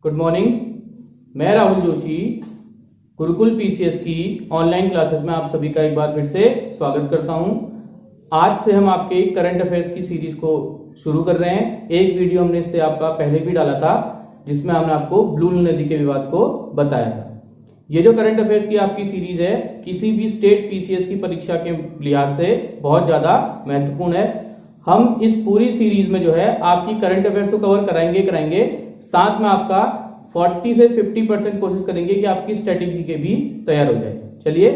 Good morning. मैं Rahul Joshi Gurukul PCS की online classes में आप सभी का एक बार फिर से स्वागत करता हूं। आज से हम आपके करंट अफेयर्स की सीरीज को शुरू कर रहे हैं। एक वीडियो हमने इससे आपका पहले भी डाला था जिसमें हमने आपको ब्लू नदी के विवाद को बताया था। ये जो करंट अफेयर्स की आपकी सीरीज है किसी भी स्टेट पीसीएस की परीक्षा के लिहाज से बहुत ज्यादा महत्वपूर्ण है। हम इस पूरी सीरीज में जो है आपकी करंट अफेयर्स तो कवर कराएंगे, साथ में आपका 40 से 50% कोशिश करेंगे कि आपकी स्ट्रेटेजी के भी तैयार हो जाए। चलिए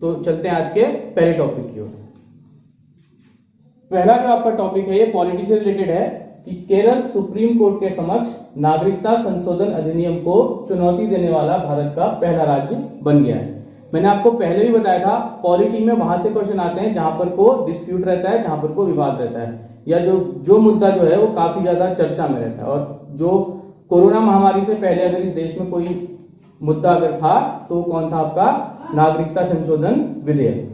तो चलते हैं आज के पहले टॉपिक की ओर। पहला जो आपका टॉपिक है ये पॉलिटी से रिलेटेड है कि केरल सुप्रीम कोर्ट के समक्ष नागरिकता संशोधन अधिनियम को चुनौती देने वाला भारत का पहला राज्य बन गया है। मैंने आपको पहले भी बताया था पॉलिटी में वहां से क्वेश्चन आते हैं जहां पर को डिस्प्यूट रहता है, जहां पर को विवाद रहता है, या जो मुद्दा जो है वो काफी ज्यादा चर्चा में रहता है। और जो कोरोना महामारी से पहले अगर इस देश में कोई मुद्दा अगर था तो कौन था? आपका नागरिकता संशोधन विधेयक।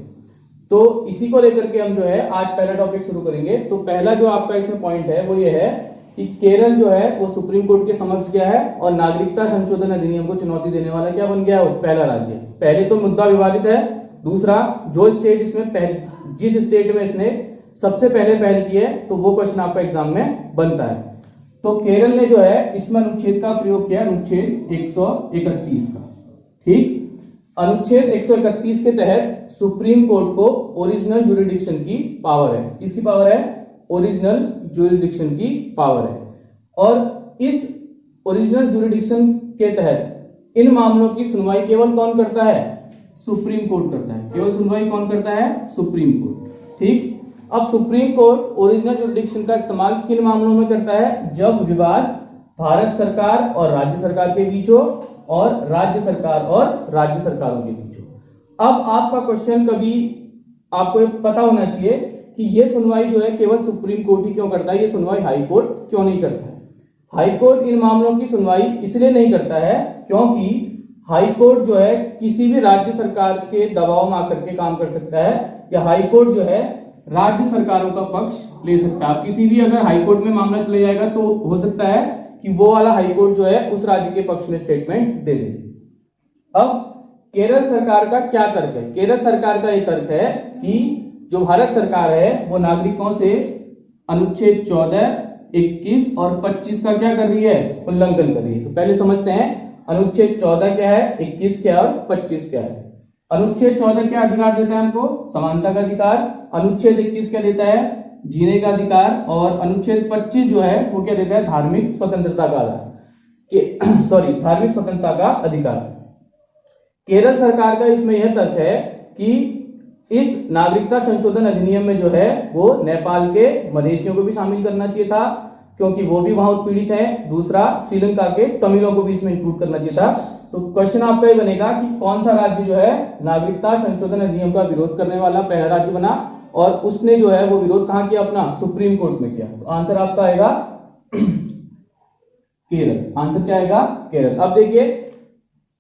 तो इसी को लेकर के हम जो है आज पहला टॉपिक शुरू करेंगे। तो पहला जो आपका इसमें पॉइंट है वो ये है कि केरल जो है वो सुप्रीम कोर्ट के समक्ष गया है और नागरिकता संशोधन अधिनियम को चुनौती देने वाला क्या बन गया है? पहला राज्य। पहले तो मुद्दा विवादित है, दूसरा जो स्टेट इसमें जिस स्टेट में इसने सबसे पहले पहल की है तो वो क्वेश्चन आपका एग्जाम में बनता है। तो केरल ने जो है इसमें अनुच्छेद का प्रयोग किया, अनुच्छेद 131 का। ठीक, अनुच्छेद 131 के तहत सुप्रीम कोर्ट को ओरिजिनल ज्यूरिडिक्शन की पावर है। किसकी पावर है? ओरिजिनल ज्यूरिडिक्शन की पावर है। और इस ओरिजिनल ज्यूरिडिक्शन के तहत इन मामलों की सुनवाई केवल कौन करता है? सुप्रीम कोर्ट करता है। केवल सुनवाई कौन करता है? Supreme court. ठीक, अब सुप्रीम कोर्ट ओरिजिनल ज्यूरिडिक्शन का इस्तेमाल किन मामलों में करता है? जब विवाद भारत सरकार और राज्य सरकार के बीच हो और राज्य सरकार और राज्य सरकारों के बीच हो। अब आपका क्वेश्चन कभी आपको पता होना चाहिए कि यह सुनवाई जो है केवल सुप्रीम कोर्ट ही क्यों करता है, यह सुनवाई हाई कोर्ट क्यों नहीं करता है? हाई कोर्ट इन मामलों की सुनवाई इसलिए नहीं करता है क्योंकि हाई कोर्ट जो है किसी भी राज्य सरकार के दबाव में आकर के काम कर सकता है, या हाई कोर्ट जो है राज्य सरकारों का पक्ष ले सकता है। किसी भी अगर हाई कोर्ट में मामला चले जाएगा तो हो सकता है कि वो वाला हाई कोर्ट जो है उस राज्य के पक्ष में स्टेटमेंट दे दे। अब केरल सरकार का क्या तर्क है? केरल सरकार का ये तर्क है कि जो भारत सरकार है वो नागरिकों से अनुच्छेद 14, 21 और 25 का क्या कर रही है? उल्लंघन कर रही है। तो पहले समझते हैं अनुच्छेद 14 क्या है, 21 क्या है और 25 क्या है। अनुच्छेद 14 क्या अधिकार देता है हमको? समानता का अधिकार। अनुच्छेद 21 क्या देता है? जीने का अधिकार। और अनुच्छेद 25 जो है वो क्या देता है? धार्मिक स्वतंत्रता का धार्मिक स्वतंत्रता का अधिकार। केरल सरकार का इसमें यह तर्क है कि इस नागरिकता संशोधन अधिनियम में जो है वो नेपाल के मधेसियों को भी शामिल करना चाहिए था क्योंकि वो भी वहां उत्पीड़ित है। दूसरा, श्रीलंका के तमिलों को भी इसमें इंक्लूड करना चाहिए था। तो क्वेश्चन आपका ये बनेगा कि कौन सा राज्य जो है नागरिकता संशोधन अधिनियम का विरोध करने वाला पहला राज्य बना और उसने जो है वो विरोध कहां किया? अपना सुप्रीम कोर्ट में किया। तो आंसर आपका आएगा केरल। आंसर क्या आएगा? केरल। अब देखिए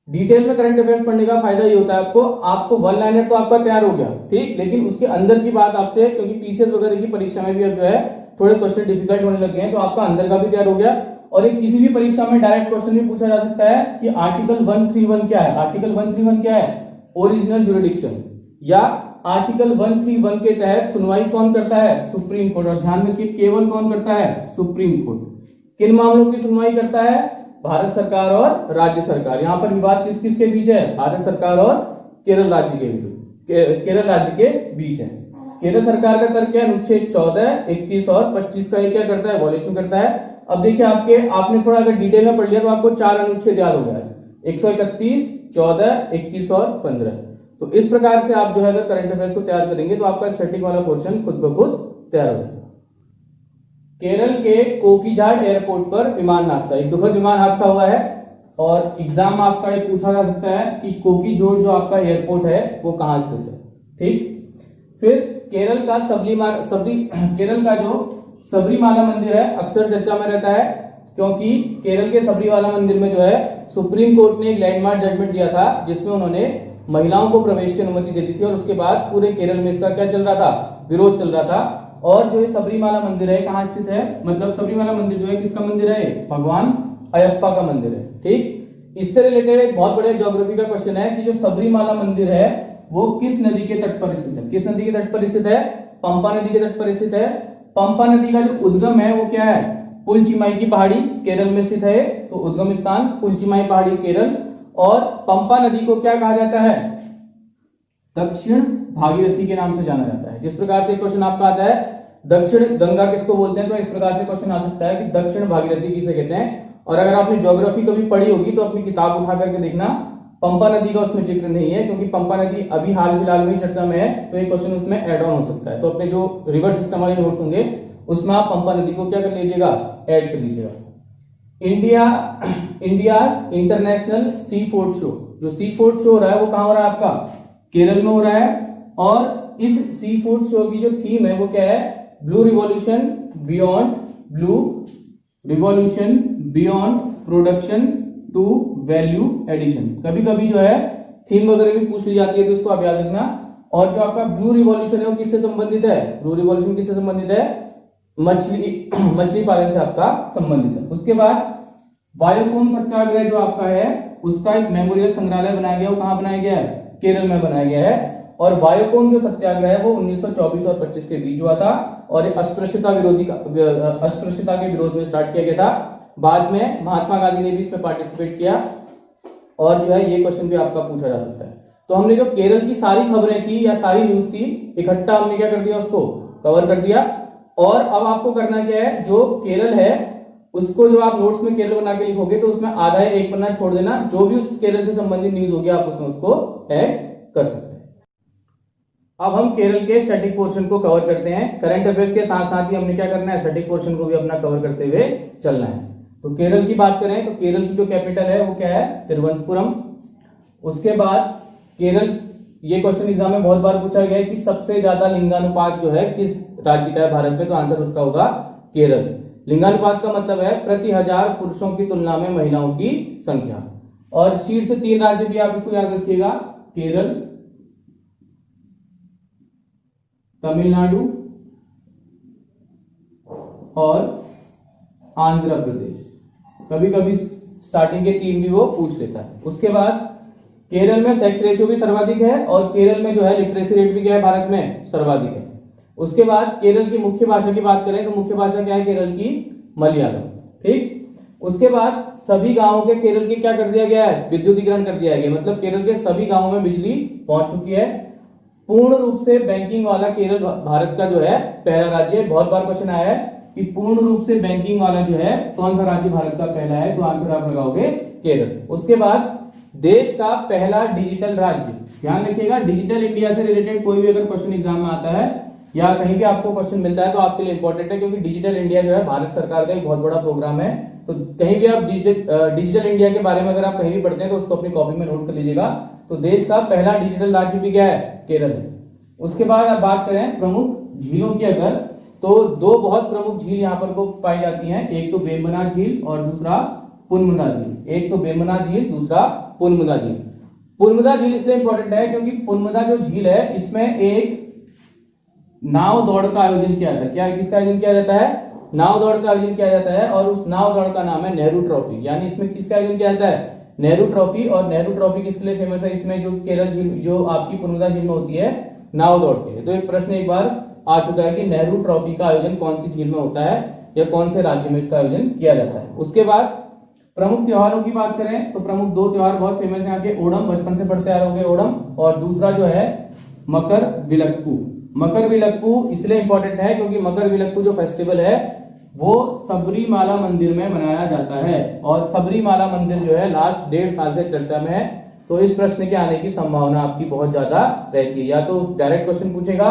डिटेल में करंट अफेयर्स पढ़ने का फायदा ये होता है आपको वन लाइनर तो आपका तैयार हो गया, ठीक, लेकिन उसके अंदर की बात आपसे, क्योंकि पीसीएस वगैरह की परीक्षा में भी अब जो है थोड़े क्वेश्चन डिफिकल्ट होने लग गए हैं, तो आपका अंदर का भी तैयार हो गया। और एक किसी भी परीक्षा में डायरेक्ट क्वेश्चन भी पूछा जा सकता है कि आर्टिकल 131 क्या है? आर्टिकल 131 क्या है? Original jurisdiction. या आर्टिकल 131 के तहत सुनवाई कौन करता है? Supreme court. और ध्यान रखिए केवल कौन करता है? Supreme court. किन मामलों की सुनवाई करता है? भारत सरकार और राज्य सरकार। यहां पर विवाद किस किस के बीच है? भारत सरकार और केरल राज्य के बीच है। केरल सरकार का तर्क है अनुच्छेद 14, 21 और 25 का ये क्या करता है? वॉल्यूशन करता है। अब देखिए आपने थोड़ा अगर डिटेल में पढ़ लिया तो आपको 4 अनुच्छेद याद हो गया है, 131, 14, 21 और 15। तो इस प्रकार से आप जो है अगर करंट अफेयर्स को तैयार करेंगे तो आपका स्टैटिक वाला पोर्शन खुद ब खुद तैयार हो जाएगा। केरल के कोकीझाड एयरपोर्ट पर विमान हादसा, एक दुखद विमान हादसा हुआ है और एग्जाम आपका ये पूछा जा सकता है कि कोकीझाड जो आपका एयरपोर्ट है वो कहां स्थित है। ठीक, फिर केरल का जो सबरीमाला मंदिर है अक्सर चर्चा में रहता है क्योंकि केरल के सबरीमाला मंदिर में जो है सुप्रीम कोर्ट ने एक लैंडमार्क जजमेंट दिया था जिसमें उन्होंने महिलाओं को प्रवेश की अनुमति दे दी थी और उसके बाद पूरे केरल में इसका क्या चल रहा था? विरोध चल रहा था। और जो ये सबरीमाला मंदिर है कहाँ स्थित है? मतलब सबरीमाला मंदिर जो है किसका मंदिर है? भगवान अयप्पा का मंदिर है। ठीक, इससे रिलेटेड एक बहुत बड़े ज्योग्राफी का क्वेश्चन है कि जो सबरीमाला मंदिर है वो किस नदी के तट पर स्थित है। किस नदी के तट पर स्थित है? पंपा नदी के तट पर स्थित है। पंपा नदी का जो उद्गम है वो क्या है? पुलचिमाई की पहाड़ी केरल में स्थित है। तो उद्गम स्थान पुलचिमाई पहाड़ी केरल। और पंपा नदी को क्या कहा जाता है? दक्षिण भागीरथी के नाम से जाना जाता है। जिस प्रकार से क्वेश्चन आपका आता है दक्षिण गंगा किसको बोलते हैं, तो इस प्रकार से क्वेश्चन आ सकता है कि दक्षिण भागीरथी किसे कहते हैं। और अगर आपने ज्योग्राफी कभी पढ़ी होगी तो अपनी किताब उठा करके देखना, पंपा नदी का उसमें जिक्र नहीं है, क्योंकि पंपा नदी अभी हाल फिलहाल में चर्चा में है, तो ये क्वेश्चन उसमें ऐड ऑन हो सकता है। तो अपने जो रिवर सिस्टम वाले नोट्स होंगे उसमें आप पंपा नदी को क्या कर लीजिएगा? ऐड कर लीजिएगा। India international sea food show, जो सी फूड शो हो रहा है वो कहाँ हो रहा है? आपका केरल में हो रहा है। और इस सी फूड शो की जो थीम है वो क्या है? Blue revolution beyond production to value addition. कभी कभी जो है थीम वगैरह भी पूछ ली जाती है, तो इसको आप याद रखना। और जो आपका ब्लू रिवॉल्यूशन है वो किससे संबंधित है? ब्लू रिवॉल्यूशन किससे संबंधित है? मछली पालन से आपका संबंधित है। उसके बाद वायोकोम सत्याग्रह जो आपका है उसका एक मेमोरियल संग्रहालय बनाया गया। वो कहाँ बनाया गया है? केरल में बनाया गया है। और वायोकोम जो सत्याग्रह है वो 1924 और 25 के बीच हुआ था और अस्पृश्यता के विरोध में स्टार्ट किया गया था। बाद में महात्मा गांधी ने भी इसमें पार्टिसिपेट किया। और जो है ये क्वेश्चन भी आपका पूछा जा सकता है। तो हमने जो केरल की सारी खबरें थी या सारी न्यूज थी इकट्ठा हमने क्या कर दिया? उसको कवर कर दिया। और अब आपको करना क्या है? जो केरल है उसको जो आप नोट्स में केरल बना के लिखोगे तो उसमें आधा या एक पन्ना छोड़ देना, जो भी उस केरल से संबंधित न्यूज होगी आप उसमें उसको ऐड कर सकते हैं। अब हम केरल के स्टैटिक पोर्शन को कवर करते हैं। करंट अफेयर्स के साथ साथ ही हमने क्या करना है? स्टैटिक पोर्शन को भी अपना कवर करते हुए चलना है। तो केरल की बात करें तो केरल की जो कैपिटल है वो क्या है? तिरुवनंतपुरम। उसके बाद केरल, ये क्वेश्चन एग्जाम में बहुत बार पूछा गया है कि सबसे ज्यादा लिंगानुपात जो है किस राज्य का है भारत में, तो आंसर उसका होगा केरल। लिंगानुपात का मतलब है प्रति 1000 पुरुषों की तुलना में महिलाओं की संख्या। और शीर्ष 3 राज्य भी आप इसको याद रखिएगा, केरल, तमिलनाडु और आंध्र प्रदेश। कभी कभी स्टार्टिंग के 3 भी वो पूछ लेता है। उसके बाद केरल में सेक्स रेशियो भी सर्वाधिक है और केरल में जो है लिटरेसी रेट भी क्या है? भारत में सर्वाधिक है। उसके बाद केरल की मुख्य भाषा की बात करें तो मुख्य भाषा क्या है केरल की? मलयालम। ठीक, उसके बाद सभी गांवों के केरल की क्या कर दिया गया है? विद्युतीकरण कर दिया गया। मतलब केरल के सभी गांवों में बिजली पहुंच चुकी है। पूर्ण रूप से बैंकिंग वाला केरल भारत का जो है पहला राज्य है। बहुत बार क्वेश्चन आया है कि पूर्ण रूप से बैंकिंग वाला जो है कौन सा राज्य भारत का पहला है, तो आंसर आप लगाओगे केरल। उसके बाद देश का पहला डिजिटल राज्य, ध्यान रखिएगा डिजिटल इंडिया से रिलेटेड कोई भी अगर क्वेश्चन एग्जाम में आता है या कहीं भी आपको क्वेश्चन मिलता है तो आपके लिए इंपॉर्टेंट है, क्योंकि डिजिटल इंडिया जो है भारत सरकार का एक बहुत बड़ा प्रोग्राम है। तो कहीं भी आप डिजिटल इंडिया के बारे में अगर आप कहीं भी पढ़ते हैं तो उसको अपनी कॉपी में नोट कर लीजिएगा। तो देश का पहला डिजिटल राज्य भी क्या है? केरल है। उसके बाद आप बात करें प्रमुख झीलों की अगर, तो 2 बहुत प्रमुख झील यहाँ पर को पाई जाती हैं। एक तो वेम्बनाड झील और दूसरा पुनमुदा झील। एक तो वेम्बनाड झील, दूसरा पुनमुदा झील। पुनमुदा झील इसलिए इंपॉर्टेंट है क्योंकि पुनमुदा जो झील है इसमें एक नाव दौड़ का आयोजन किया जाता है। क्या किसका आयोजन किया जाता है? नाव दौड़ का आयोजन किया जाता है और उस नाव दौड़ का नाम है नेहरू ट्रॉफी। यानी इसमें किसका आयोजन किया जाता है? नेहरू ट्रॉफी। और नेहरू ट्रॉफी किसके लिए फेमस है? इसमें जो केरल झील जो आपकी पुनमुदा झील में होती है नाव दौड़ के लिए। तो एक प्रश्न एक बार आ चुका है कि नेहरू ट्रॉफी का आयोजन कौन सी झील में होता है या कौन से राज्य में इसका आयोजन किया जाता है। उसके बाद प्रमुख त्योहारों की बात करें तो प्रमुख 2 त्योहार बहुत फेमस है यहाँ के। ओणम, बचपन से पढ़ते आ रहे होंगे ओणम, और दूसरा जो है मकर विलक्कू। मकर विलक्कू इसलिए इंपॉर्टेंट है क्योंकि मकर विलक्कू जो फेस्टिवल है वो सबरीमाला मंदिर में मनाया जाता है। और सबरीमाला मंदिर जो है लास्ट 1.5 साल से चर्चा में है। तो इस प्रश्न के आने की संभावना आपकी बहुत ज्यादा रहती है। या तो डायरेक्ट क्वेश्चन पूछेगा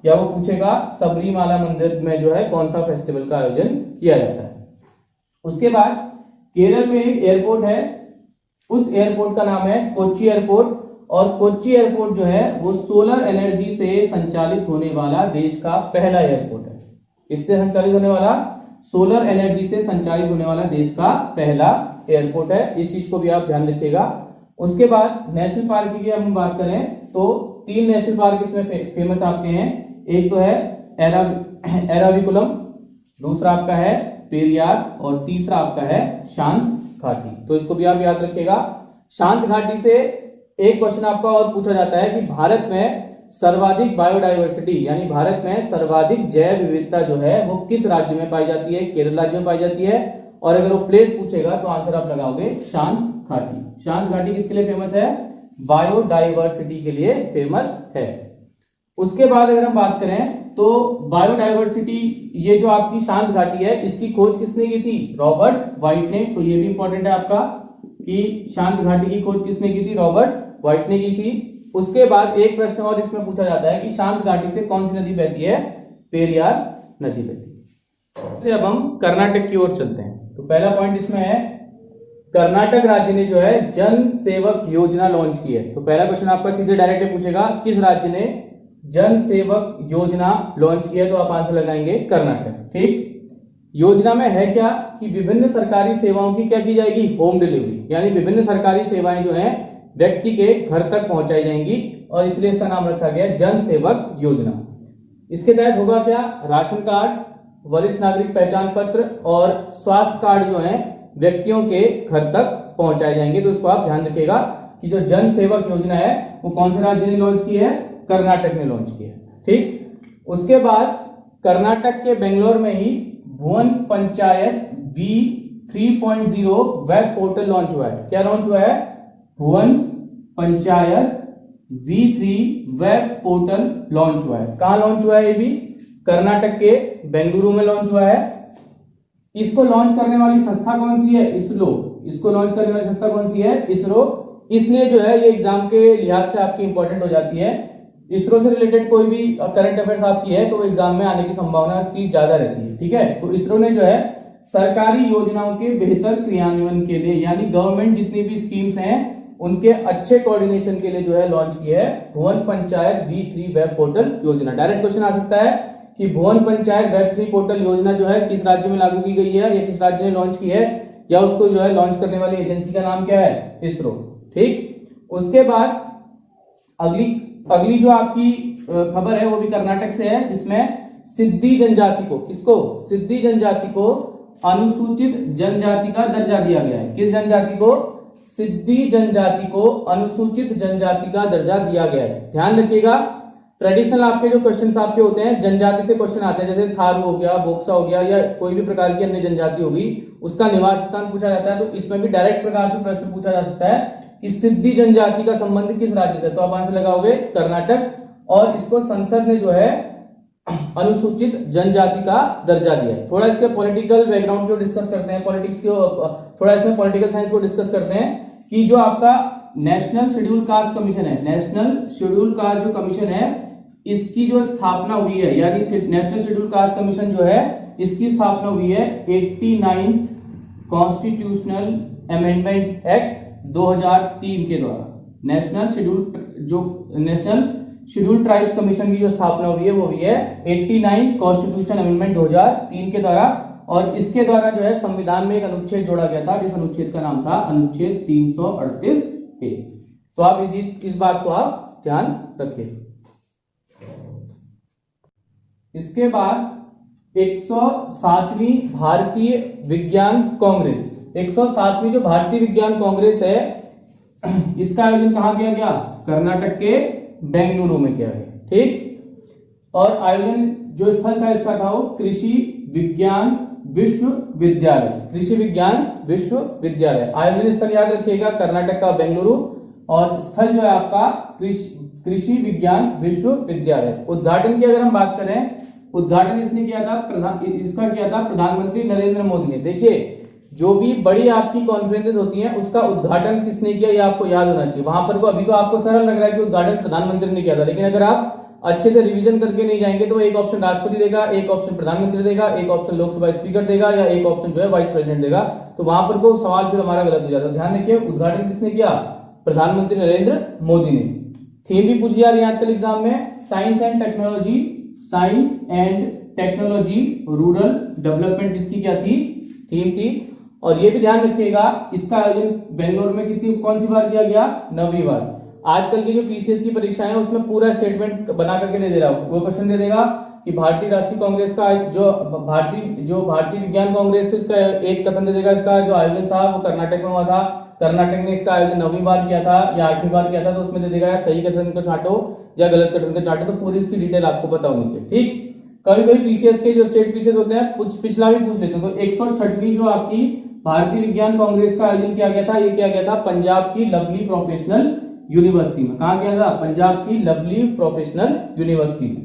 या वो पूछेगा सबरीमाला मंदिर में जो है कौन सा फेस्टिवल का आयोजन किया जाता है। उसके बाद केरल में एक एयरपोर्ट है, उस एयरपोर्ट का नाम है कोच्चि एयरपोर्ट। और कोच्चि एयरपोर्ट जो है वो सोलर एनर्जी से संचालित होने वाला देश का पहला एयरपोर्ट है। इससे संचालित होने वाला, सोलर एनर्जी से संचालित होने वाला देश का पहला एयरपोर्ट है। इस चीज को भी आप ध्यान रखिएगा। उसके बाद नेशनल पार्क की हम बात करें तो 3 नेशनल पार्क इसमें फेमस आपके हैं। एक तो है एराविकुलम, दूसरा आपका है पेरियार और तीसरा आपका है शांत घाटी, तो इसको भी आप याद रखिएगा। शांत घाटी से एक क्वेश्चन आपका और पूछा जाता है कि भारत में सर्वाधिक बायोडायवर्सिटी यानी भारत में सर्वाधिक जैव विविधता जो है वो किस राज्य में पाई जाती है? केरल राज्य में पाई जाती है। और अगर वो प्लेस पूछेगा तो आंसर आप लगाओगे शांत घाटी। शांत घाटी किसके लिए फेमस है? बायोडायवर्सिटी के लिए फेमस है। उसके बाद अगर हम बात करें तो बायोडायवर्सिटी, ये जो आपकी शांत घाटी है इसकी खोज किसने की थी? रॉबर्ट वाइट ने। तो ये भी इंपॉर्टेंट है आपका कि शांत घाटी की खोज किसने की थी? रॉबर्ट वाइट ने की थी। उसके बाद एक प्रश्न और इसमें पूछा जाता है कि शांत घाटी से कौन सी नदी बहती है? पेरियार नदी बहती है। अब हम कर्नाटक की ओर चलते हैं। तो पहला पॉइंट इसमें है कर्नाटक राज्य ने जो है जन सेवक योजना लॉन्च की है। तो पहला क्वेश्चन आपका सीधे डायरेक्ट पूछेगा किस राज्य ने जन सेवक योजना लॉन्च की है? तो आप आंसर लगाएंगे कर्नाटक। ठीक, योजना में है क्या कि विभिन्न सरकारी सेवाओं की क्या की जाएगी? होम डिलीवरी, यानी विभिन्न सरकारी सेवाएं जो है व्यक्ति के घर तक पहुंचाई जाएंगी और इसलिए इसका नाम रखा गया जन सेवक योजना। इसके तहत होगा क्या? राशन कार्ड, वरिष्ठ नागरिक पहचान पत्र और स्वास्थ्य कार्ड जो है व्यक्तियों के घर तक पहुंचाए जाएंगे। तो इसको आप ध्यान रखिएगा कि जो जन सेवक योजना है वो कौन से राज्य ने लॉन्च की है? कर्नाटक ने लॉन्च की है। ठीक, उसके बाद कर्नाटक के बेंगलोर में ही Bhuvan Panchayat V3.0 web portal launch हुआ है। क्या लॉन्च हुआ है? Bhuvan Panchayat V3 web portal launch हुआ है। कहां लॉन्च हुआ है? ये भी कर्नाटक के बेंगलुरु में लॉन्च हुआ है। इसको लॉन्च करने वाली संस्था कौन सी है? इसरो। इसको लॉन्च करने वाली संस्था कौन सी है? इसरो। इसलिए जो है ये एग्जाम के लिहाज से आपकी इंपॉर्टेंट हो जाती है। इसरो से रिलेटेड कोई भी करंट अफेयर्स आपकी है तो एग्जाम में आने की संभावना उसकी ज्यादा रहती है। ठीक है, तो इसरो ने जो है सरकारी योजनाओं के बेहतर क्रियान्वयन के लिए, यानी गवर्नमेंट जितनी भी स्कीम्स हैं उनके अच्छे कोऑर्डिनेशन के लिए जो है लॉन्च की है Bhuvan Panchayat V3 web portal योजना। डायरेक्ट क्वेश्चन आ सकता है कि भुवन पंचायत वेब 3 पोर्टल योजना जो है किस राज्य में लागू की गई है या किस राज्य ने लॉन्च की है, या उसको जो है लॉन्च करने वाली एजेंसी का नाम क्या है? इसरो। ठीक, उसके बाद अगली जो आपकी खबर है वो भी कर्नाटक से है, जिसमें सिद्धि जनजाति को, किसको? सिद्धि जनजाति को अनुसूचित जनजाति का दर्जा दिया गया है। किस जनजाति को? सिद्धि जनजाति को अनुसूचित जनजाति का दर्जा दिया गया है। ध्यान रखिएगा, ट्रेडिशनल आपके जो क्वेश्चंस आपके होते हैं जनजाति से क्वेश्चन आते हैं, जैसे थारू हो गया, बोक्सा हो गया, या कोई भी प्रकार की अन्य जनजाति होगी, उसका निवास स्थान पूछा जाता है। तो इसमें भी डायरेक्ट प्रकार से प्रश्न पूछा जा सकता है कि सिद्धि जनजाति का संबंध किस राज्य से? तो आप आंसर लगाओगे कर्नाटक। और इसको संसद ने जो है अनुसूचित जनजाति का दर्जा दिया है। थोड़ा इसके पॉलिटिकल बैकग्राउंड को डिस्कस करते हैं, पॉलिटिक्स को, थोड़ा इसमें पॉलिटिकल साइंस को डिस्कस करते हैं कि जो आपका नेशनल शेड्यूल कास्ट कमीशन है, नेशनल शेड्यूल कास्ट जो कमीशन है इसकी जो स्थापना हुई है, यानी नेशनल शेड्यूल कास्ट कमीशन जो है इसकी स्थापना हुई है 89 कॉन्स्टिट्यूशनल अमेंडमेंट एक्ट 2003 के द्वारा। नेशनल शेड्यूल ट्राइब्स कमीशन की जो स्थापना हुई है वो हुई है 89 कॉन्स्टिट्यूशन अमेंडमेंट 2003 के द्वारा। और इसके द्वारा जो है संविधान में एक अनुच्छेद जोड़ा गया था, जिस अनुच्छेद का नाम था अनुच्छेद 338A। तो आप इस बात को आप ध्यान रखिए। इसके बाद 107वीं भारतीय विज्ञान कांग्रेस, 107वीं जो भारतीय विज्ञान कांग्रेस है इसका आयोजन कहां किया गया? कर्नाटक के बेंगलुरु में किया गया। ठीक, और आयोजन जो स्थल था इसका था वो कृषि विज्ञान विश्वविद्यालय, कृषि विज्ञान विश्वविद्यालय। आयोजन स्थल याद रखिएगा कर्नाटक का बेंगलुरु, और स्थल जो है आपका कृषि विज्ञान विश्वविद्यालय। उद्घाटन की अगर हम बात करें, उद्घाटन इसने किया था इसका किया था प्रधानमंत्री नरेंद्र मोदी ने। देखिए, जो भी बड़ी आपकी कॉन्फ्रेंसेस होती हैं उसका उद्घाटन किसने किया ये आपको याद होना चाहिए। वहां पर को अभी तो आपको सरल लग रहा है कि उद्घाटन प्रधानमंत्री ने किया था, लेकिन अगर आप अच्छे से रिवीजन करके नहीं जाएंगे तो एक ऑप्शन राष्ट्रपति देगा, एक ऑप्शन प्रधानमंत्री देगा, एक ऑप्शन लोकसभा स्पीकर देगा, या एक ऑप्शन जो है वाइस प्रेसिडेंट देगा। तो वहां पर को सवाल फिर हमारा गलत हो जाता है। ध्यान रखिए, उद्घाटन किसने किया? प्रधानमंत्री नरेंद्र मोदी ने। थीम भी पूछी जा रही है आजकल एग्जाम में, science and technology rural development, इसकी क्या थी? थीम थी। और ये भी ध्यान रखिएगा, इसका आयोजन बेंगलोर में कौन सी बार किया गया? 9वीं बार। आजकल की जो पीसीएस की परीक्षाएं हैं उसमें पूरा स्टेटमेंट बना करके नहीं दे रहा, वो क्वेश्चन दे देगा कि भारतीय राष्ट्रीय कांग्रेस का जो भारतीय विज्ञान कांग्रेस इसका एक कथन दे देगा, इसका जो आयोजन था वो कर्नाटक में हुआ था, कर्नाटक ने इसका आयोजन 9वीं बार किया था या 8वीं बार किया था, तो उसमें दे देगा या सही कथन को छांटो या गलत कथन को छांटो, तो पूरी इसकी डिटेल आपको पता होनी चाहिए। ठीक, कभी कभी पीसीएस के जो स्टेट पीसीएस होते हैं कुछ पिछला भी पूछ लेते हैं। तो 106वीं जो आपकी भारतीय विज्ञान कांग्रेस का आयोजन किया गया था, ये किया गया था पंजाब की लवली प्रोफेशनल यूनिवर्सिटी में। कहां किया था? पंजाब की लवली प्रोफेशनल यूनिवर्सिटी में।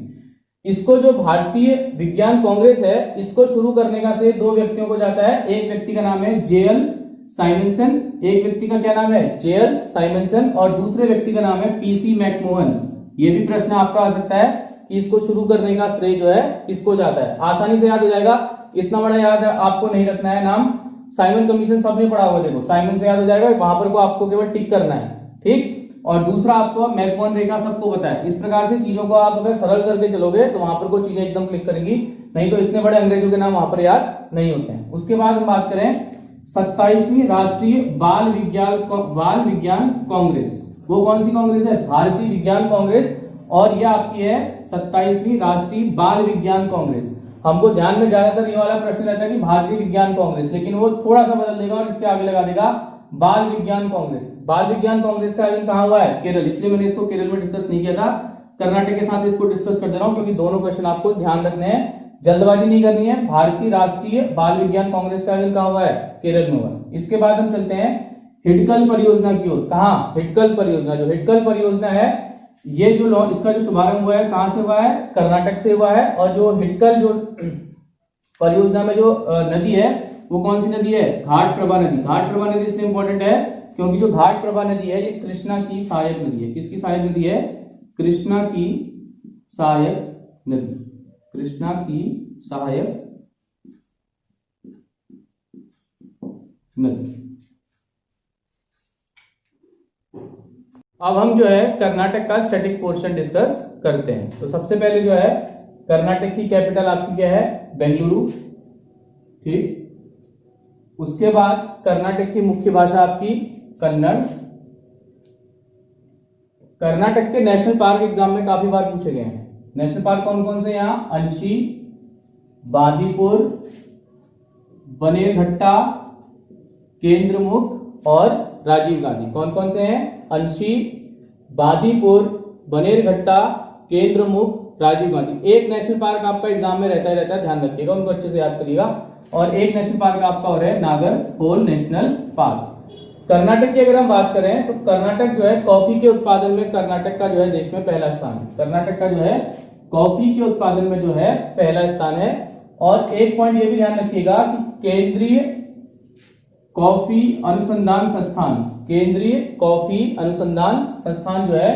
इसको जो भारतीय विज्ञान कांग्रेस है, इसको शुरू करने का श्रेय दो व्यक्तियों को जाता है। एक व्यक्ति का नाम है जेएल साइमनसन, एक व्यक्ति का क्या नाम है? जेएल साइमनसन, और दूसरे व्यक्ति का नाम है पीसी मैकमोहन। ये भी प्रश्न आपका आ सकता है कि इसको शुरू करने का श्रेय जो है किसको जाता है। आसानी से याद हो जाएगा, इतना बड़ा याद आपको नहीं रखना है नाम। साइमन कमीशन सबने पढ़ा होगा, देखो साइमन से याद हो जाएगा, वहां पर को आपको केवल टिक करना है। ठीक, और दूसरा आपको मैकमोहन रेखा सबको पता है। इस प्रकार से चीजों को आप अगर सरल करके चलोगे तो वहां पर को चीजें एकदम क्लिक करेंगी, नहीं तो इतने बड़े अंग्रेजों के नाम वहां पर याद नहीं होते हैं। उसके बाद हम बात करें 27वीं राष्ट्रीय बाल विज्ञान कांग्रेस। वो कौन सी कांग्रेस है? भारतीय विज्ञान कांग्रेस, और यह आपकी है 27वीं राष्ट्रीय बाल विज्ञान कांग्रेस। हमको ध्यान में ज्यादातर ये वाला प्रश्न रहता है कि भारतीय विज्ञान कांग्रेस, लेकिन वो थोड़ा सा बदल देगा और इसके आगे लगा देगा बाल विज्ञान कांग्रेस। बाल विज्ञान कांग्रेस का आयोजन कहां हुआ है? केरल। इसलिए मैंने इसको केरल में डिस्कस नहीं किया था, कर्नाटक के साथ इसको डिस्कस कर दे रहा हूं, क्योंकि दोनों क्वेश्चन आपको ध्यान रखने हैं, जल्दबाजी नहीं करनी है। भारतीय राष्ट्रीय बाल विज्ञान कांग्रेस का आयोजन कहां हुआ है? केरल में हुआ है। इसके बाद हम चलते हैं हिटकल परियोजना की ओर। कहां? हिटकल परियोजना। जो हिटकल परियोजना है, ये जो इसका जो शुभारंभ हुआ है कहां से हुआ है? कर्नाटक से हुआ है। और जो हिटकल जो परियोजना में जो नदी है वो कौन सी नदी है? घाट प्रभा नदी। घाट प्रभा नदी इसलिए इंपॉर्टेंट है क्योंकि जो घाट प्रभा नदी है ये कृष्णा की सहायक नदी है। किसकी सहायक नदी है? कृष्णा की सहायक नदी। कृष्णा की सहायक नदी। अब हम जो है कर्नाटक का स्टैटिक पोर्शन डिस्कस करते हैं। तो सबसे पहले जो है कर्नाटक की कैपिटल आपकी क्या है? बेंगलुरु। ठीक, उसके बाद कर्नाटक की मुख्य भाषा आपकी कन्नड़। कर्नाटक के नेशनल पार्क एग्जाम में काफी बार पूछे गए हैं। नेशनल पार्क कौन कौन से? यहाँ अंशी, बांदीपुर, बनेरघट्टा, केंद्रमुख और राजीव गांधी। कौन कौन से हैं? अंशी, बांदीपुर, बनेरघट्टा, केंद्रमुख, राजीव गांधी। एक नेशनल पार्क आपका एग्जाम में रहता है, ध्यान रखिएगा, उनको अच्छे से याद करिएगा। और एक नेशनल पार्क आपका और है नागरहोल नेशनल पार्क। कर्नाटक की अगर हम बात करें तो कर्नाटक जो है कॉफी के उत्पादन में कर्नाटक का जो है देश में पहला स्थान है। कर्नाटक का जो है कॉफी के उत्पादन में जो है पहला स्थान है। और एक पॉइंट ये भी ध्यान रखिएगा कि केंद्रीय कॉफी अनुसंधान संस्थान, केंद्रीय कॉफी अनुसंधान संस्थान जो है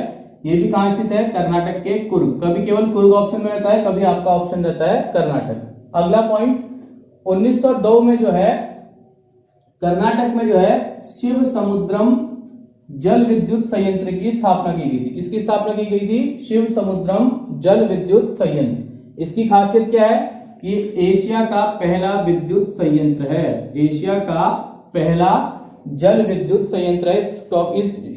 ये भी कहां स्थित है? कर्नाटक के कुर्ग। कभी केवल कुर्ग ऑप्शन में रहता है, कभी आपका ऑप्शन रहता है कर्नाटक। अगला पॉइंट 1902 में जो है कर्नाटक में जो है शिव समुद्रम जल विद्युत संयंत्र की स्थापना की गई थी। इसकी स्थापना की गई थी शिव समुद्रम जल विद्युत संयंत्र। इसकी खासियत क्या है कि एशिया का पहला विद्युत संयंत्र है। एशिया का पहला जल विद्युत संयंत्र है।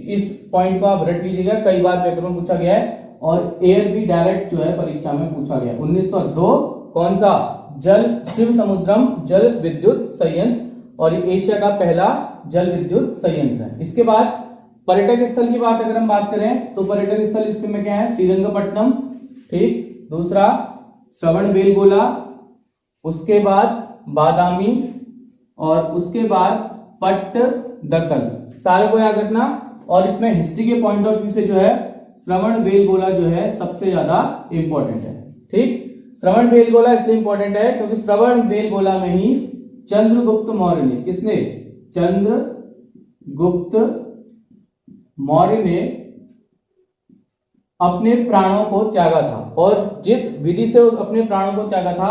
इस पॉइंट को आप रट लीजिएगा, कई बार पेपर में पूछा गया है और एयर भी डायरेक्ट जो है परीक्षा में पूछा गया। 1902 कौन सा? जल शिव समुद्रम जल विद्युत संयंत्र, और एशिया का पहला जल विद्युत संयंत्र है। इसके बाद पर्यटक स्थल की बात अगर हम बात करें तो पर्यटक स्थल इसमें क्या है? श्रीरंगपट्टनम। ठीक, दूसरा श्रवणबेलगोला, उसके बाद बादामी, और उसके बाद पट्टदकल। सारे को याद रखना। और इसमें हिस्ट्री के पॉइंट ऑफ व्यू से जो है श्रवणबेलगोला जो है सबसे ज्यादा इंपॉर्टेंट है। ठीक, श्रवणबेलगोला इसलिए इंपॉर्टेंट है क्योंकि श्रवणबेलगोला में ही चंद्रगुप्त मौर्य ने, किसने? चंद्रगुप्त मौर्य ने अपने प्राणों को त्यागा था। और जिस विधि से अपने प्राणों को त्यागा था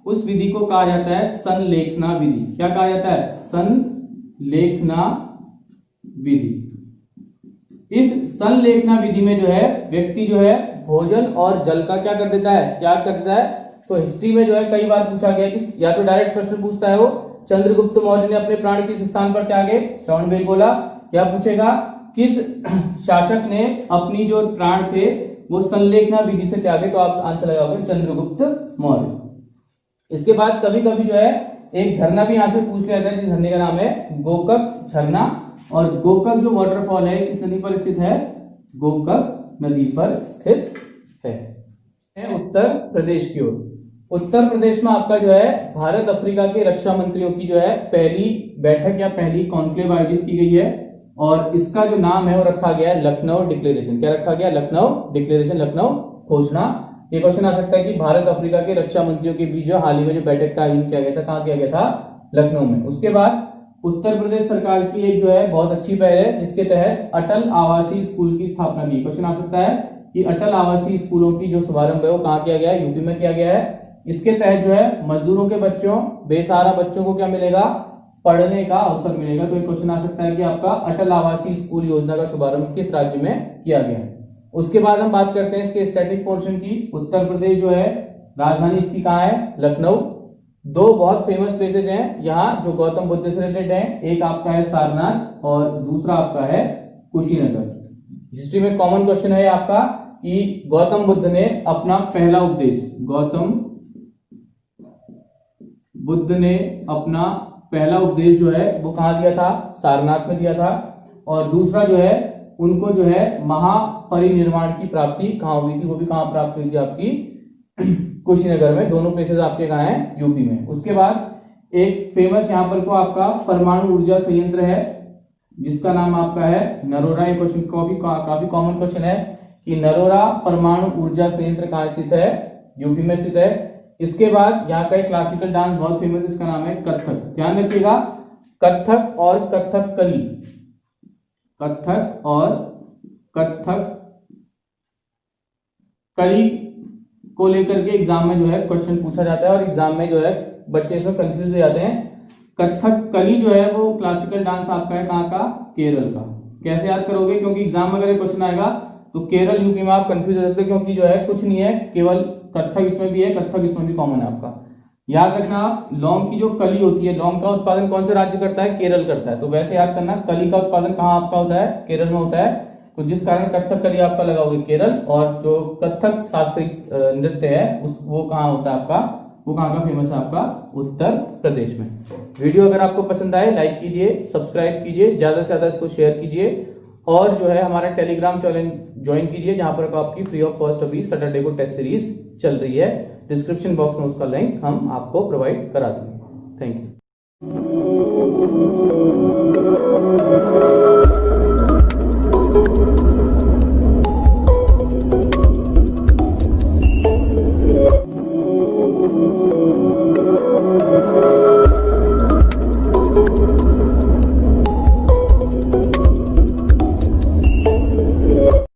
उस विधि को कहा जाता है संलेखना विधि। क्या कहा जाता है? संलेखना विधि। इस संलेखना विधि में जो है व्यक्ति जो है भोजन और जल का क्या कर देता है? त्याग कर देता है। तो हिस्ट्री में जो है कई बार पूछा गया कि या तो डायरेक्ट प्रश्न पूछता है वो चंद्रगुप्त मौर्य ने अपने प्राण किस स्थान पर त्यागे? श्रवणबेलगोला। या पूछेगा किस शासक ने अपनी जो प्राण थे वो संलेखना विधि से त्यागे, तो आप आंसर लगाओगे चंद्रगुप्त मौर्य। इसके बाद कभी कभी जो है एक झरना भी यहां से पूछ लिया जाता है, जिस झरने का नाम है गोकक झरना। और गोकक जो वाटरफॉल है किस नदी पर स्थित है? गोकक नदी पर स्थित है। उत्तर प्रदेश की ओर, उत्तर प्रदेश में आपका जो है भारत अफ्रीका के रक्षा मंत्रियों की जो है पहली बैठक या पहली कॉन्क्लेव आयोजित की गई है, और इसका जो नाम है वो रखा गया है लखनऊ डिक्लेरेशन। क्या रखा गया? लखनऊ डिक्लेरेशन, लखनऊ घोषणा। ये क्वेश्चन आ सकता है कि भारत अफ्रीका के रक्षा मंत्रियों के बीच जो हाल ही में जो बैठक का आयोजन किया गया था, कहां किया गया था? लखनऊ में। उसके बाद उत्तर प्रदेश सरकार की एक जो है बहुत अच्छी पहल है, जिसके तहत अटल आवासीय स्कूल की स्थापना की। क्वेश्चन आ सकता है कि अटल आवासीय स्कूलों की जो शुभारंभ है वो कहां किया गया है? यूपी में किया गया है। इसके तहत जो है मजदूरों के बच्चों, बेसहारा बच्चों को क्या मिलेगा? पढ़ने का अवसर मिलेगा। तो एक क्वेश्चन आ सकता है कि आपका अटल आवासीय स्कूल योजना का शुभारंभ किस राज्य में किया गया है? उसके बाद हम बात करते हैं इसके स्टैटिक पोर्शन की। उत्तर प्रदेश जो है राजधानी इसकी कहाँ है? लखनऊ। दो बहुत फेमस प्लेसेज हैं यहाँ जो गौतम बुद्ध से रिलेटेड हैं, एक आपका है सारनाथ और दूसरा आपका है कुशीनगर। हिस्ट्री में कॉमन क्वेश्चन है आपका कि गौतम बुद्ध ने अपना पहला उपदेश, गौतम बुद्ध ने अपना पहला उपदेश जो है वो कहां दिया था? सारनाथ में दिया था। और दूसरा जो है उनको जो है महापरिनिर्वाण की प्राप्ति कहां हुई थी? वो भी कहां प्राप्त हुई थी? आपकी कुशीनगर में। दोनों प्लेसेस आपके कहां हैं? यूपी में। उसके बाद एक फेमस यहाँ पर को आपका परमाणु ऊर्जा संयंत्र है, जिसका नाम आपका है नरोरा। ये क्वेश्चन काफी कॉमन क्वेश्चन है कि नरोरा परमाणु ऊर्जा संयंत्र कहां स्थित है? यूपी में स्थित है। इसके बाद यहाँ का एक क्लासिकल डांस बहुत फेमस है, इसका नाम है कथक। ध्यान रखिएगा, कथक और कथकली, कथक और कथकली को लेकर के एग्जाम में जो है क्वेश्चन पूछा जाता है, और एग्जाम में जो है बच्चे इसमें कंफ्यूज हो जाते हैं। कथकली जो है वो क्लासिकल डांस आपका है कहाँ का? केरल का। कैसे याद करोगे? क्योंकि एग्जाम में अगर ये क्वेश्चन आएगा तो केरल यूपी में आप कंफ्यूज हो जाते हैं, क्योंकि जो है कुछ नहीं है, केवल कथक इसमें भी है, कथक इसमें भी कॉमन है आपका। याद रखना, लौंग की जो कली होती है, लौंग का उत्पादन कौन सा राज्य करता है? केरल करता है। तो वैसे याद करना, कली का उत्पादन कहाँ आपका होता है? केरल में होता है। तो जिस कारण कथक कली आपका लगाओगे केरल, और जो कथक शास्त्रीय नृत्य है वो कहाँ होता है आपका? वो कहाँ का फेमस है आपका? उत्तर प्रदेश में। वीडियो अगर आपको पसंद आए लाइक कीजिए, सब्सक्राइब कीजिए, ज्यादा से ज्यादा इसको शेयर कीजिए, और जो है हमारा टेलीग्राम चैनल ज्वाइन कीजिए, जहां पर आपकी फ्री ऑफ कॉस्ट अभी सैटरडे को टेस्ट सीरीज चल रही है। डिस्क्रिप्शन बॉक्स में उसका लिंक हम आपको प्रोवाइड करा देंगे। Thank you.